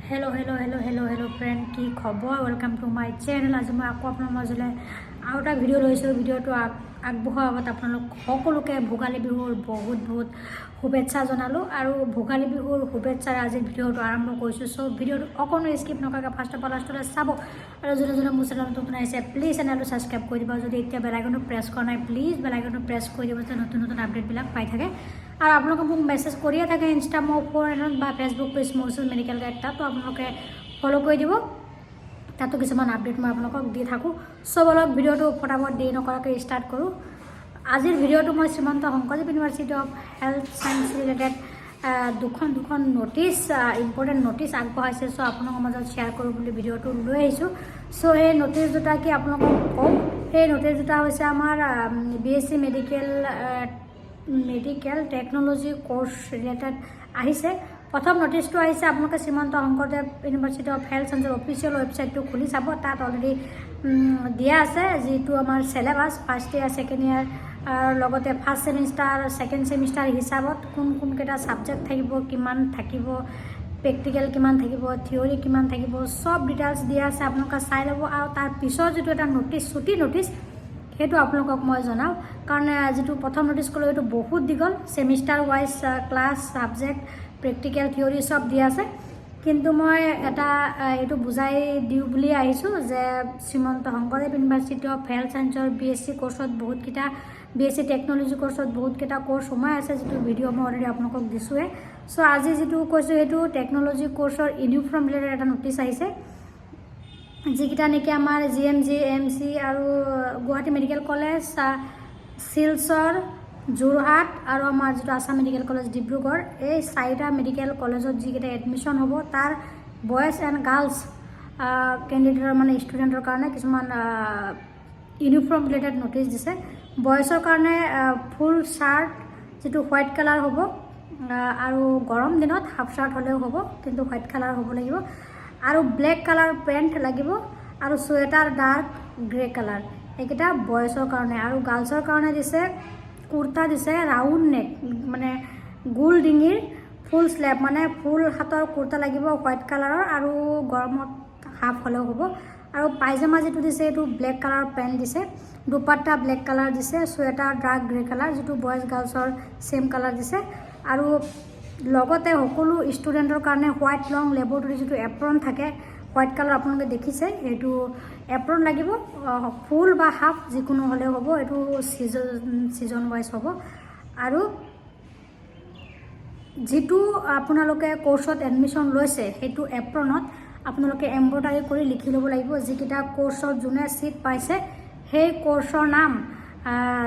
Hello hello hello hello hello friend की खबर welcome to my channel. आज मैं आपको अपना मजले आउ एट भिडिओ लैसो। भिडिओ आगबढ़ा आगत आपलोके भोगाली बिहुर बहुत बहुत शुभेच्छा जनालो और भोगाली बिहुर शुभेच्छा आज भिडिओ आरम्भ कर। सो भिडिओ अको स्किप नक फार्स्ट अफ लास्टले चाब और जो जो मोर चेनेल नतुन आए प्लिज चेनेल सबसक्राइब कर दी। जो इतना बेलाइकन प्रेस कर ना प्लिज बेलाइकन प्रेस कर दी नतुन नतुन आपडेट पाई थे। और आप लोग মোক मेसेज करिए थे इंस्टा मो फोन फेसबुक पेज मोरसेल मेडिकल गाइड तो आप फलो कर दी तातो किसान आपडेट मैं आप दी थको। सो बोलक भिडिओ फटाफट देरी नक स्टार्ट करूँ। आज भिडिओ मैं Srimanta Sankardev university of health science related दुखन नोटिस इम्पर्टेन्ट नोटिस आगबढ़ाइছে। सो आप मजत शेयर करूँ भिडिओ लै। सो ये नोटिस दुटा कि आप कौन ये नोटिस दुटा आमार BSc medical technology course related आहिसे। प्रथम नोटिस तो आहिसे आपलोके Srimanta Sankardev university of health science official website तो खुली चाब। तक अलरेडी दिया आछे जी आमार syllabus first year second year लगते फार्स्ट सेमिस्टार सेकेंड सेमिस्टार हिसाबत कोन कोन केटा सब्जेक्ट थाकिबो किमान थाकिबो प्रेक्टिकल किमान थाकिबो थियोरी किमान थाकिबो सब डिटेल्स दिया आछे। आपलोके चाइ लब और तार पिछर जो एटा नोटिस छुटी नोटिस সেইটো আপোনালোকক মই জনাও কাৰণ যেটো প্ৰথম নোটিছ কলো এটো বহুত দিগল semester wise class subject practical theory সব দিয়া আছে। কিন্তু মই এটা এটো বুজাই দিউ বুলি আহিছো যে Srimanta Sankardev university of health সায়েন্সৰ BSc কোৰ্সত বহুত কিটা BSc টেকনলজি কোৰ্সত বহুত কিটা কোৰ্স সোমাই আছে যেটো ভিডিও মই অলৰেডি আপোনালোকক দিছোৱে। সো আজি যেটো কৈছো এটো টেকনলজি কোৰ্সৰ ইউনিফৰ্ম ৰিলেটেড এটা নোটিছ আহিছে जिकटा नेকি आमार GMG MC और गुवाहाटी मेडिकल कलेज सिलचर जोरहाट और आमार जो आसाम मेडिकल कलेज डिब्रुगढ़ ये चारिटा मेडिकल कलेजत जिकटा एडमिशन हम तार बॉयज एंड गार्ल्स कैंडिडेटर माने स्टूडेंटर कारण किछुमान यूनिफर्म रिलेटेड नोटिस दिसे। बॉयजर कारण फुल शार्ट जी व्हाइट कलर हम और गरम दिन हाफ शार्ट हले हम किंतु व्हाइट कलर हम लगे और ब्लैक कलर पेंट लगे और स्वेटार डार्क ग्रे कलर এইকেইটা বয়সৰ কাৰণে। और গাৰ্লছৰ কাৰণে দিছে কুर्ता दिसे राउंड नेक माने गोल डिंगिर फुल स्लीव माने फुल हाथर कुर्ता लगे व्हाइट कलर और गरमत हाफ हले हम और पायजामा जी दिसे ये ब्लैक कलर पेंट दिसे दुपट्टा ब्लैक कलर दिसे स्वेटार डार्क ग्रे कलर जी बॉयज गार्लसर सेम कलर दिसे। और लगते सकलो स्टूडेंटर कारण व्हाइट लंग लेबोरेटरी जो एप्रन थाके व्हाइट कलर आपलोके देखिसे ये एप्रन लगे फुल बा हाफ जिको हले हम ये सीजन वाइज हम और जी आपलोके कोर्सत एडमिशन लैसे সেইটো एप्रनत आपलोके एम्ब्रयडारी कर लिखि लब लगे जिकटा कोर्सत जोने सीट पाइसे সেই कोर्सर नाम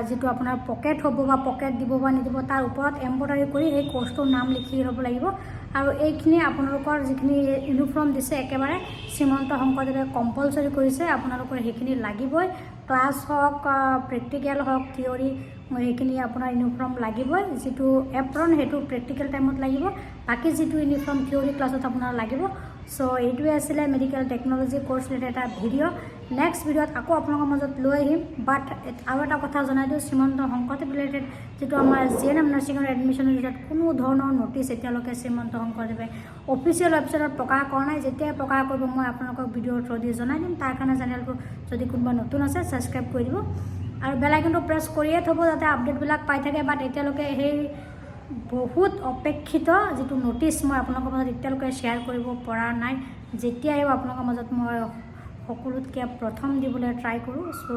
जी अपना पकेट हम पकेट दी निदिब तार ऊपर एम्ब्रयडारी कर कोर्सर नाम लिखि लब लगे। और ये आपलोकर जिखिनि यूनिफर्म दिसे एकेबारे श्रीमंत शंकरदेवे कम्पलसरी करिसे आपलोकर हेखिनि लागिबই क्लास हक प्रेक्टिकल हक थियोरी हेखिनि आपनार यूनिफर्म लागिबই जितु एप्रन हेतु प्रेक्टिकल टाइमत लागिब बाकी जितु यूनिफर्म थियोरी क्लासत आपनार लागिब। सो ये आছিলে मेडिकल टेक्नोलॉजी कोर्स रिलेटेड एक भिडिओ। नेक्स्ट भिडिओत आको आपलोকৰ मजत লৈ আহিম बाट और এটা কথা জনাই দিওঁ শ্ৰীমন্ত শংকৰদেৱ रिलेटेड जी आमार GNM नार्सिंगर एडमिशन रिलेटेड कोनो धৰণৰ नोटिस एतियाলৈকে শ্ৰীমন্ত শংকৰদেৱে অফিচিয়েল वेबसाइट प्रकाश কৰা নাই। যেতিয়াই प्रकाश কৰিব মই আপোনালোকক ভিডিঅ'ৰ থ্ৰু দি জনাই দিম। তাৰ কাৰণে চেনেলটো যদি কোনোবা নতুন আছে সাবস্ক্ৰাইব কৰি দিব और बेलाइकनটো प्रेस কৰিয়ে থব যাতে আপডেটবিলাক পাই থাকে। बाट এতিয়ালৈকে সেই बहुत अपेक्षित जी नोटिस मैं आपलोকৰ मजत एतियाলৈকে शेयर কৰিব পৰা নাই। যেতিয়াই आपलोকৰ मजत मैं সকলোতকৈ प्रथम দিবলৈ ट्राई करूँ। सो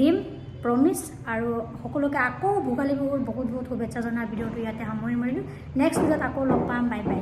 दिम प्रमिस और সকলোকে আকৌ ভোগালী বিহুৰ बहुत बहुत शुभेच्छा जनार भिडिओ इते सामৰি मारिলোঁ। नेक्स्ट भिडिओत আকৌ लग पाम। Bye bye.